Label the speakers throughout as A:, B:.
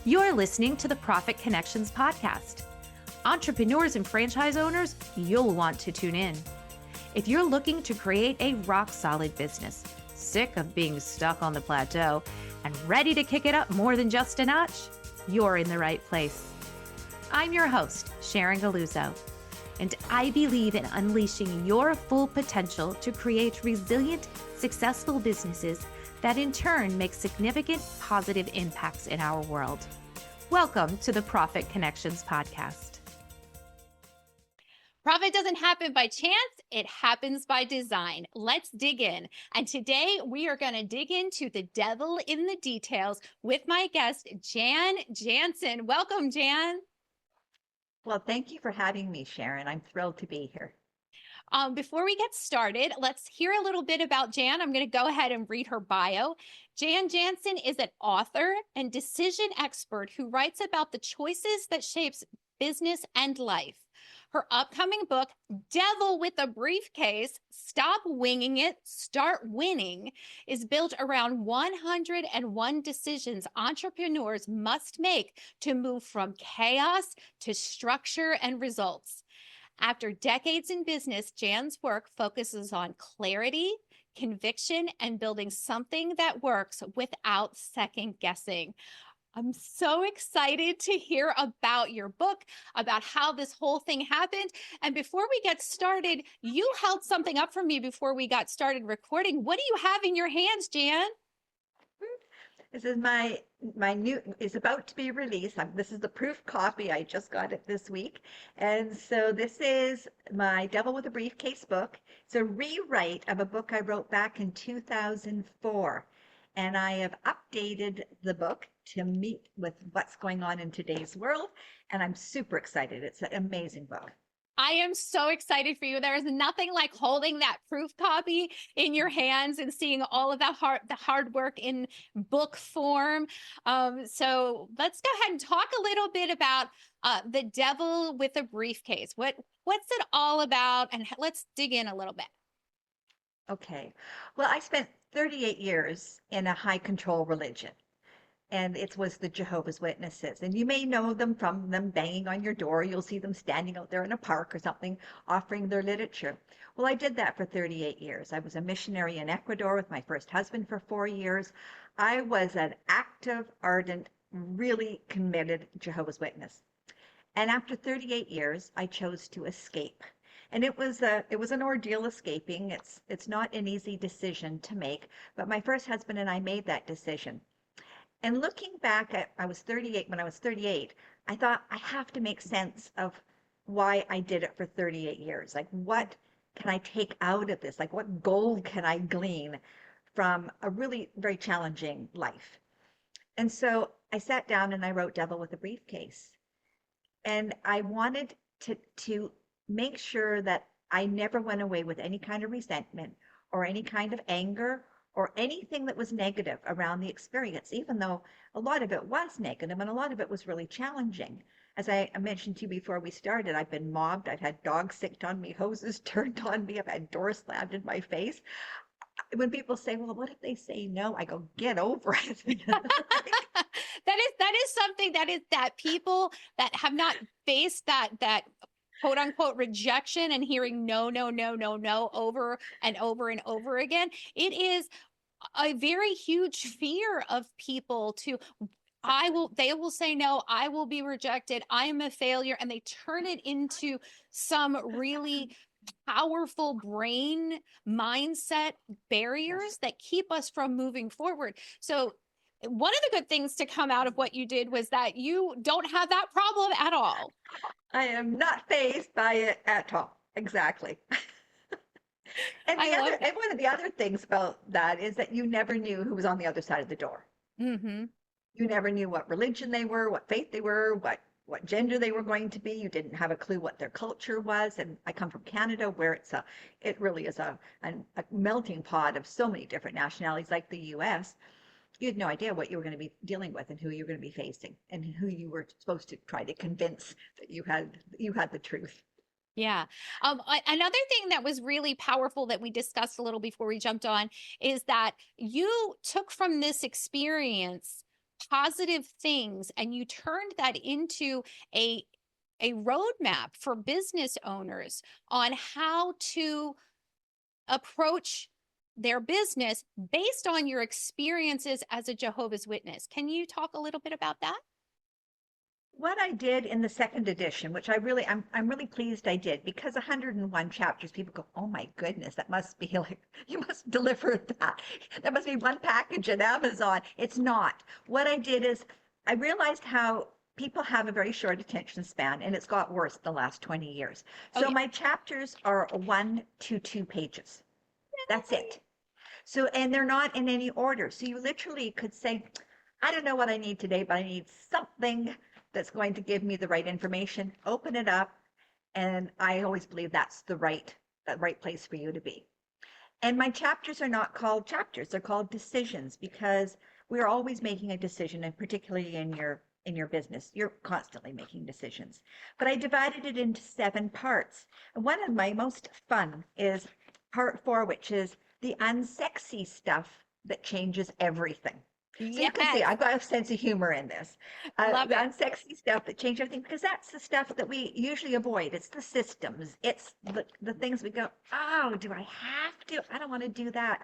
A: You're listening to the Profit Connections podcast. Entrepreneurs and franchise owners, you'll want to tune in. If you're looking to create a rock-solid business, sick of being stuck on the plateau, and ready to kick it up more than just a notch, you're in the right place. I'm your host, Sharon, and I believe in unleashing your full potential to create resilient, successful businesses that in turn make significant positive impacts in our world. Welcome to the Profit Connections podcast.
B: Profit doesn't happen by chance, it happens by design. Let's dig in. And today we are going to dig into the devil in the details with my guest, Jan Janzen. Welcome, Jan.
C: Well, thank you for having me, Sharon. I'm thrilled to be here.
B: Before we get started, let's hear a little bit about Jan. I'm going to go ahead and read her bio. Jan Janzen is an author and decision expert who writes about the choices that shapes business and life. Her upcoming book, Devil with a Briefcase, Stop Winging It, Start Winning, is built around 101 decisions entrepreneurs must make to move from chaos to structure and results. After decades in business, Jan's work focuses on clarity, conviction, and building something that works without second guessing. I'm so excited to hear about your book, about how this whole thing happened. And before we get started, you held something up for me before we got started recording. What do you have in your hands, Jan?
C: This is my new, is about to be released. This is the proof copy. I just got it this week. And so this is my Devil with a Briefcase book. It's a rewrite of a book I wrote back in 2004. And I have updated the book to meet with what's going on in today's world. And I'm super excited. It's an amazing book.
B: I am so excited for you. There is nothing like holding that proof copy in your hands and seeing all of the hard work in book form. So let's go ahead and talk a little bit about the Devil with a Briefcase. What's it all about? And let's dig in a little bit.
C: Okay. Well, I spent 38 years in a high control religion. And it was the Jehovah's Witnesses. And you may know them from them banging on your door. You'll see them standing out there in a park or something, offering their literature. Well, I did that for 38 years. I was a missionary in Ecuador with my first husband for 4 years. I was an active, ardent, really committed Jehovah's Witness. And after 38 years, I chose to escape. And it was an ordeal escaping. It's not an easy decision to make, but my first husband and I made that decision. And looking back at, when I was 38, I thought I have to make sense of why I did it for 38 years. Like, what can I take out of this? Like, what gold can I glean from a really very challenging life? And so I sat down and I wrote Devil with a Briefcase. And I wanted to make sure that I never went away with any kind of resentment or any kind of anger or anything that was negative around the experience, even though a lot of it was negative and a lot of it was really challenging. As I mentioned to you before we started, I've been mobbed. I've had dogs sicked on me, hoses turned on me. I've had doors slammed in my face. When people say, well, what if they say no? I go, get over it.
B: That is something that people that have not faced that quote unquote rejection and hearing no over and over and over again. It is a very huge fear of people they will say no, I will be rejected, I am a failure, and they turn it into some really powerful brain mindset barriers that keep us from moving forward. So one of the good things to come out of what you did was that you don't have that problem at all.
C: I am not fazed by it at all. Exactly. And one of the other things about that is that you never knew who was on the other side of the door.
B: Mm-hmm.
C: You never knew what religion they were, what faith they were, what gender they were going to be. You didn't have a clue what their culture was. And I come from Canada, where it really is a melting pot of so many different nationalities, like the US. You had no idea what you were going to be dealing with and who you were going to be facing and who you were supposed to try to convince that you had the truth.
B: Yeah. Another thing that was really powerful that we discussed a little before we jumped on is that you took from this experience positive things, and you turned that into a roadmap for business owners on how to approach their business based on your experiences as a Jehovah's Witness. Can you talk a little bit about that?
C: What I did in the second edition, which I'm really pleased I did, because 101 chapters, people go, oh my goodness, that must be like, you must deliver that. That must be one package at Amazon. It's not. What I did is I realized how people have a very short attention span, and it's got worse the last 20 years.
B: Oh,
C: So
B: yeah.
C: my chapters are 1 to 2 pages. That's it. So, and they're not in any order. So you literally could say, I don't know what I need today, but I need something that's going to give me the right information. Open it up. And I always believe that's the right place for you to be. And my chapters are not called chapters. They're called decisions, because we're always making a decision, and particularly in your business, you're constantly making decisions. But I divided it into 7 parts. And one of my most fun is part 4, which is the unsexy stuff that changes everything. So you can see
B: Yes,
C: I've got a sense of humor in this.
B: love
C: The
B: it.
C: unsexy stuff that change everything, because that's the stuff that we usually avoid. It's the systems. It's the things we go, oh, do I have to? I don't want to do that.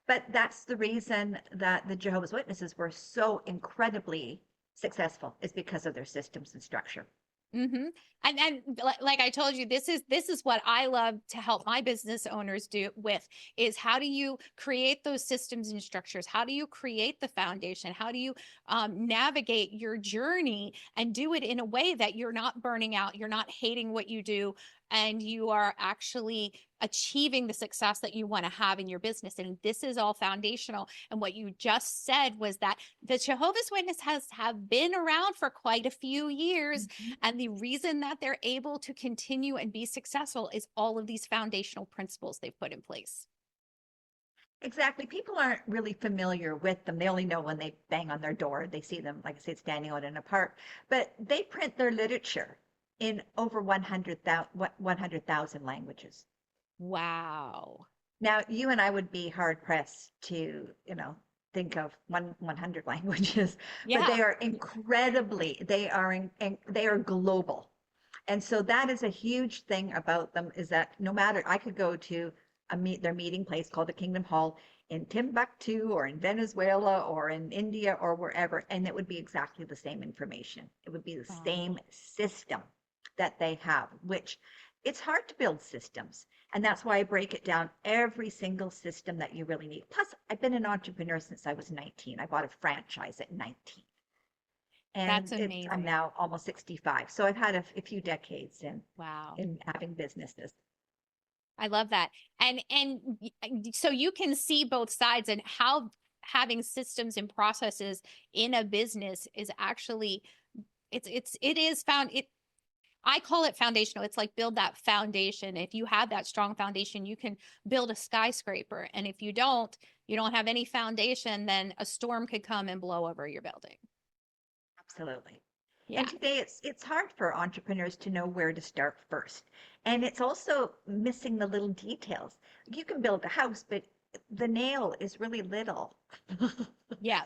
C: But that's the reason that the Jehovah's Witnesses were so incredibly successful, is because of their systems and structure.
B: Mm-hmm. And like I told you, this is what I love to help my business owners do with, is how do you create those systems and structures? How do you create the foundation? How do you navigate your journey and do it in a way that you're not burning out, you're not hating what you do, and you are actually achieving the success that you want to have in your business? And this is all foundational. And what you just said was that the Jehovah's Witnesses have been around for quite a few years.
C: Mhm.
B: And the reason that they're able to continue and be successful is all of these foundational principles they've put in place.
C: Exactly. People aren't really familiar with them. They only know when they bang on their door. They see them, like I said, standing out in a park. But they print their literature in over 100,000 languages.
B: Wow.
C: Now, you and I would be hard pressed to, think of 100 languages, but
B: Yeah.
C: they are incredibly, they are global. And so that is a huge thing about them, is that no matter, I could go to their meeting place called the Kingdom Hall in Timbuktu or in Venezuela or in India or wherever, and it would be exactly the same information. It would be the
B: Wow.
C: same system that they have, which it's hard to build systems. And that's why I break it down, every single system that you really need. Plus, I've been an entrepreneur since I was 19. I bought a franchise at 19.
B: That's
C: And I'm
B: amazing.
C: now almost 65. So I've had a few decades
B: Wow.
C: in having businesses.
B: I love that. And so you can see both sides, and how having systems and processes in a business is actually, it is found it I call it foundational. It's like build that foundation. If you have that strong foundation, you can build a skyscraper. And if you don't have any foundation, then a storm could come and blow over your building.
C: Absolutely.
B: Yeah.
C: And today it's hard for entrepreneurs to know where to start first. And it's also missing the little details. You can build a house, but the nail is really little.
B: Yeah.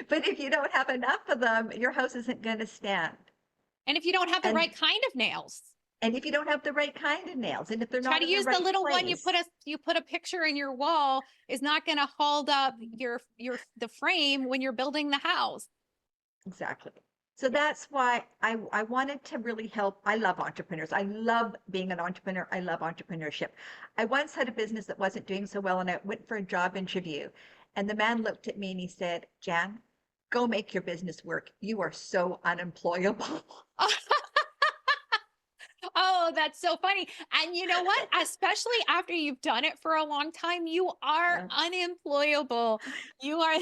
C: But if you don't have enough of them, your house isn't going to stand.
B: And if you don't have the
C: And
B: right kind of nails,
C: and if you don't have the right kind of nails, and if they're
B: try
C: not
B: to
C: in the
B: use the
C: right
B: little one
C: place.
B: you put a picture in your wall is not going to hold up the frame when you're building the house.
C: Exactly. So
B: Yeah.
C: that's why I wanted to really help. I love entrepreneurs. I love being an entrepreneur. I love entrepreneurship. I once had a business that wasn't doing so well, and I went for a job interview. And the man looked at me and he said, Jan, go make your business work. You are so unemployable.
B: Oh, that's so funny. And you know what? Especially after you've done it for a long time, you are
C: Yeah,
B: unemployable. You are,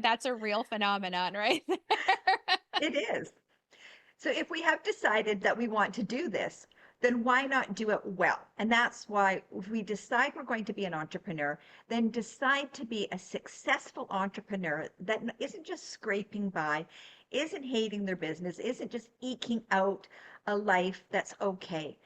B: that's a real phenomenon, right there.
C: it is. So if we have decided that we want to do this, then why not do it well? And that's why if we decide we're going to be an entrepreneur, then decide to be a successful entrepreneur that isn't just scraping by, isn't hating their business, isn't just eking out a life that's okay.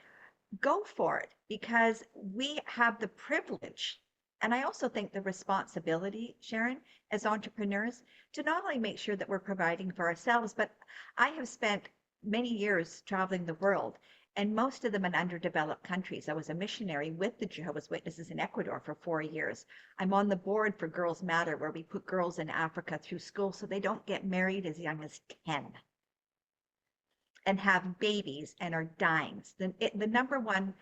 C: Go for it, because we have the privilege And I also think the responsibility, Sharon, as entrepreneurs, to not only make sure that we're providing for ourselves, but I have spent many years traveling the world, and most of them in underdeveloped countries. I was a missionary with the Jehovah's Witnesses in Ecuador for 4 years. I'm on the board for Girls Matter, where we put girls in Africa through school so they don't get married as young as 10 and have babies and are dying. The number one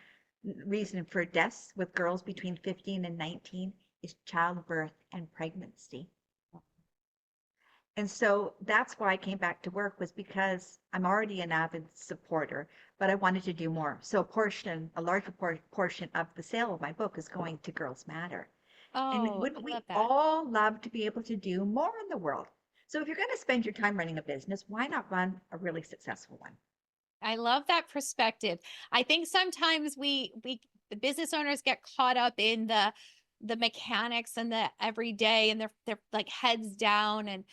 C: reason for deaths with girls between 15 and 19 is childbirth and pregnancy. And so that's why I came back to work, was because I'm already an avid supporter, but I wanted to do more. So a large portion of the sale of my book is going to Girls Matter. And
B: Oh, I
C: wouldn't we
B: love that.
C: all love to be able to do more in the world? So if you're going to spend your time running a business, why not run a really successful one?
B: I love that perspective. I think sometimes the business owners get caught up in the mechanics and the everyday, and they're like heads down and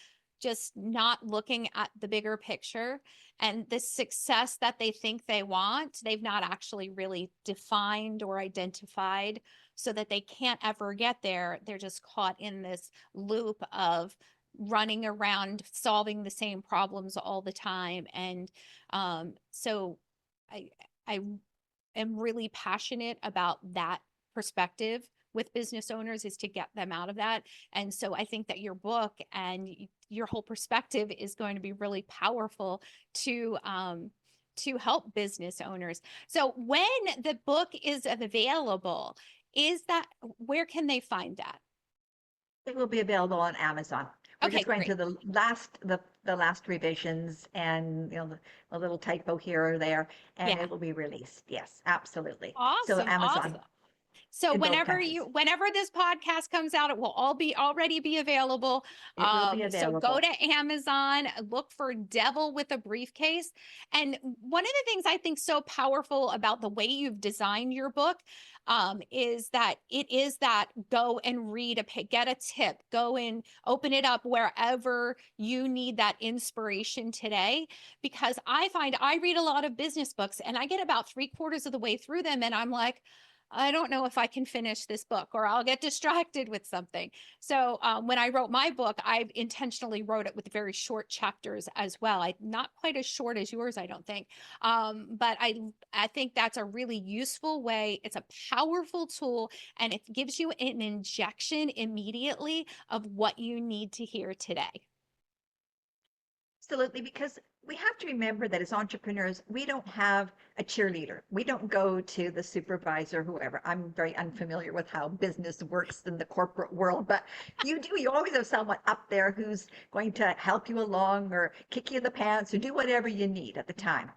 B: just not looking at the bigger picture, and the success that they think they want, they've not actually really defined or identified, so that they can't ever get there. They're just caught in this loop of running around solving the same problems all the time. And so I I am really passionate about that perspective with business owners, is to get them out of that. And so I think that your book and your whole perspective is going to be really powerful to help business owners. So when the book is available, is that, where can they find that?
C: It will be available on Amazon. We're
B: Okay,
C: just going
B: great.
C: to the last revisions, and a little typo here or there, and
B: Yeah.
C: it will be released. Yes, absolutely. So
B: Awesome.
C: Amazon
B: Awesome. So
C: in both countries.
B: whenever this podcast comes out, it will already be available.
C: It will be
B: So go
C: available.
B: to Amazon, look for Devil with a Briefcase. And one of the things I think so powerful about the way you've designed your book, is that it is that go and read get a tip, go and open it up wherever you need that inspiration today. Because I find I read a lot of business books and I get about 3/4 of the way through them and I'm like, I don't know if I can finish this book, or I'll get distracted with something. So when I wrote my book, I intentionally wrote it with very short chapters as well. Not quite as short as yours, I don't think. But I think that's a really useful way. It's a powerful tool, and it gives you an injection immediately of what you need to hear today.
C: Absolutely, because we have to remember that as entrepreneurs, we don't have a cheerleader. We don't go to the supervisor, whoever. I'm very unfamiliar with how business works in the corporate world, but you do. You always have someone up there who's going to help you along or kick you in the pants or do whatever you need at the time.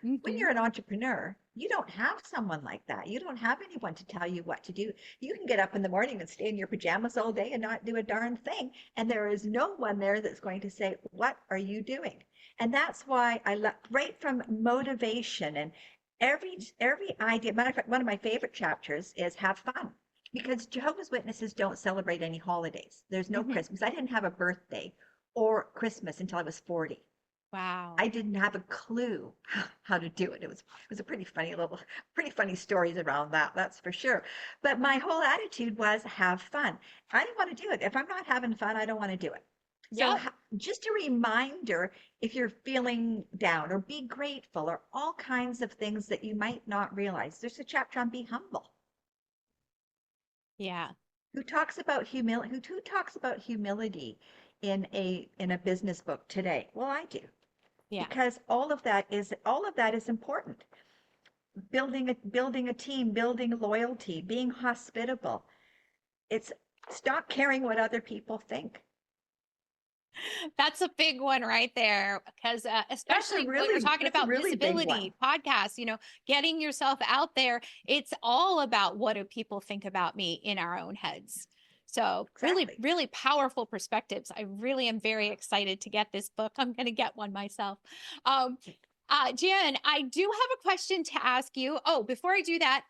C: When
B: Mm-hmm.
C: you're an entrepreneur, you don't have someone like that. You don't have anyone to tell you what to do. You can get up in the morning and stay in your pajamas all day and not do a darn thing. And there is no one there that's going to say, what are you doing? And that's why I love, right from motivation and every idea. Matter of fact, one of my favorite chapters is have fun, because Jehovah's Witnesses don't celebrate any holidays. There's no
B: Mm-hmm.
C: Christmas. I didn't have a birthday or Christmas until I was 40.
B: Wow.
C: I didn't have a clue how to do it. It was a pretty funny stories around that, that's for sure. But my whole attitude was have fun. I didn't want to do it. If I'm not having fun, I don't want to do it. So
B: Yep.
C: just a reminder, if you're feeling down, or be grateful, or all kinds of things that you might not realize. There's a chapter on be humble.
B: Yeah.
C: Who talks about humility? Who talks about humility in a business book today? Well, I do,
B: Yeah.
C: because all of that is important. Building a team, building loyalty, being hospitable. It's stop caring what other people think.
B: That's a big one right there, because especially when we're talking
C: That's a
B: about
C: really big one.
B: visibility podcasts, getting yourself out there, it's all about what do people think about me in our own heads. So really,
C: Exactly.
B: really powerful perspectives. I really am very excited to get this book. I'm going to get one myself. Um, Jan, I do have a question to ask you. Oh, before I do that,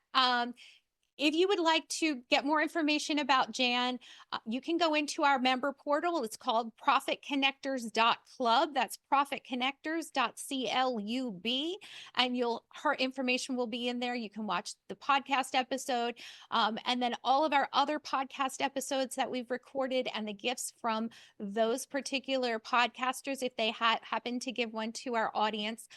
B: If you would like to get more information about Jan, you can go into our member portal. It's called profitconnectors.club. That's profitconnectors.club. And her information will be in there. You can watch the podcast episode, and then all of our other podcast episodes that we've recorded and the gifts from those particular podcasters, if they happen to give one to our audience.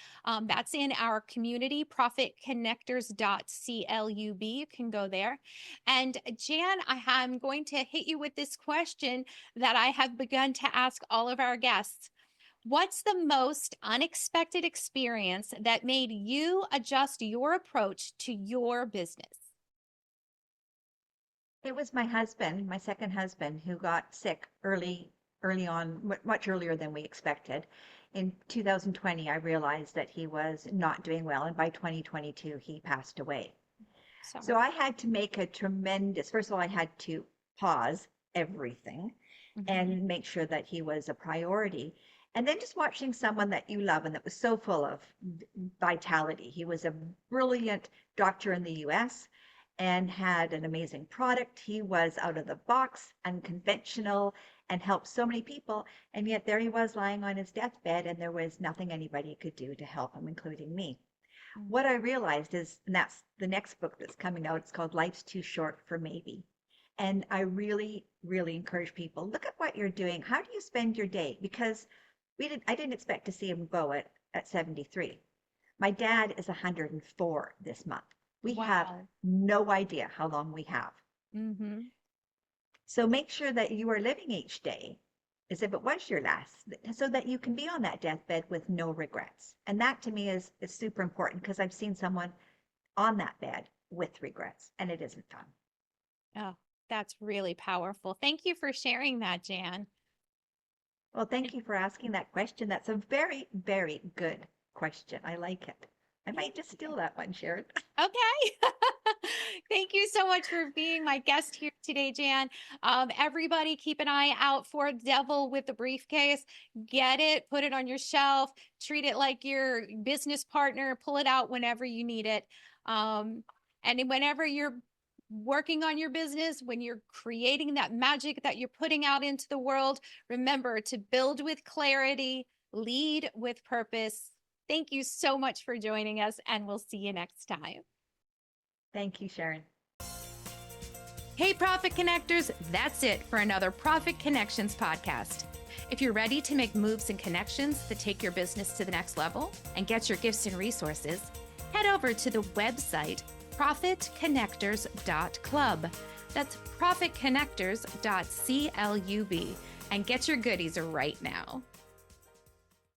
B: That's in our community, profitconnectors.club. You can go there. And Jan, I'm going to hit you with this question that I have begun to ask all of our guests. What's the most unexpected experience that made you adjust your approach to your business?
C: It was my husband, my second husband, who got sick early on, much earlier than we expected. In 2020, I realized that he was not doing well, and by 2022, he passed away. So I had to make first of all, I had to pause everything and make sure that he was a priority. And then just watching someone that you love and that was so full of vitality. He was a brilliant doctor in the US and had an amazing product. He was out of the box, unconventional, and helped so many people. And yet there he was lying on his deathbed, and there was nothing anybody could do to help him, including me. What I realized is, and that's the next book that's coming out, it's called Life's Too Short for Maybe. And I really, really encourage people, look at what you're doing. How do you spend your day? Because I didn't expect to see him go at 73. My dad is 104 this month. We have no idea how long we have. So make sure that you are living each day as if it was your last, so that you can be on that deathbed with no regrets. And that to me is super important, because I've seen someone on that bed with regrets, and it isn't fun.
B: Oh, that's really powerful. Thank you for sharing that, Jan.
C: Well, thank you for asking that question. That's a very, very good question. I like it. I might just steal that one, Sharon.
B: Okay. Thank you so much for being my guest here today, Jan. Everybody keep an eye out for Devil with the Briefcase. Get it, put it on your shelf, treat it like your business partner, pull it out whenever you need it. And whenever you're working on your business, when you're creating that magic that you're putting out into the world, remember to build with clarity, lead with purpose. Thank you so much for joining us, and we'll see you next time.
C: Thank you, Sharon.
A: Hey, Profit Connectors, that's it for another Profit Connections podcast. If you're ready to make moves and connections that take your business to the next level and get your gifts and resources, head over to the website profitconnectors.club. That's profitconnectors.club, and get your goodies right now.